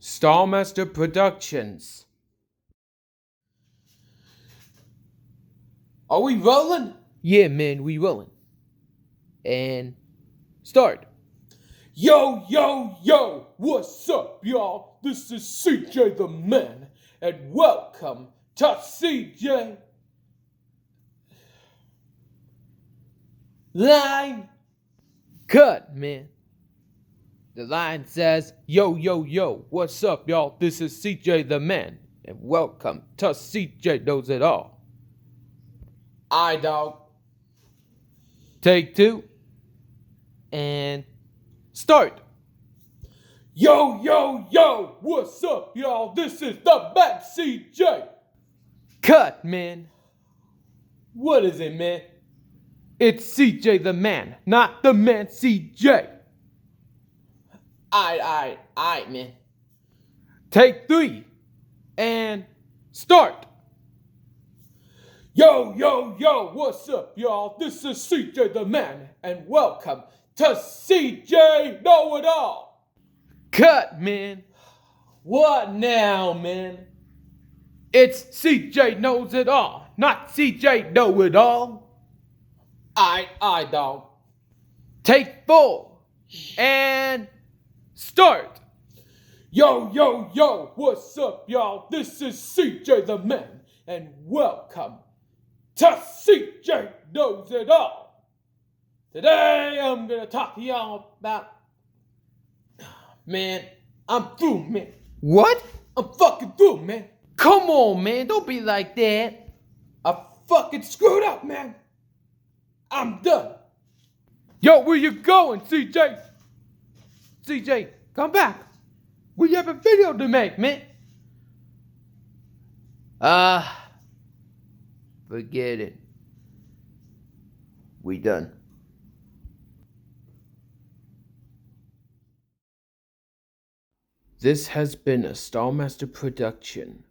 Stahlmaster Productions. Are we rolling? Yeah, man, we rolling. And start. Yo, yo, yo, what's up, y'all? This is CJ the Man, and welcome to CJ Line. Cut, man. The line says, yo, yo, yo, what's up, y'all? This is CJ the Man, and welcome to CJ Knows It All. I dog. Take two. And start. Yo, yo, yo, what's up, y'all? This is the man CJ. Cut, man. What is it, man? It's CJ the Man, not the man CJ. Aight, man. Take three. And start. Yo, yo, yo, what's up, y'all? This is CJ the Man, and welcome to CJ Know It All. Cut, man. What now, man? It's CJ Knows It All, not CJ Know It All. I dog. Take four. And start. Yo, yo, yo, what's up, y'all? This is CJ the Man, and welcome to CJ Knows It All. Today, I'm gonna talk to y'all about... Man, I'm through, man. What? I'm fucking through, man. Come on, man. Don't be like that. I fucking screwed up, man. I'm done. Yo, where you going, CJ? CJ, come back. We have a video to make, man. Forget it. We done. This has been a Stahlmaster production.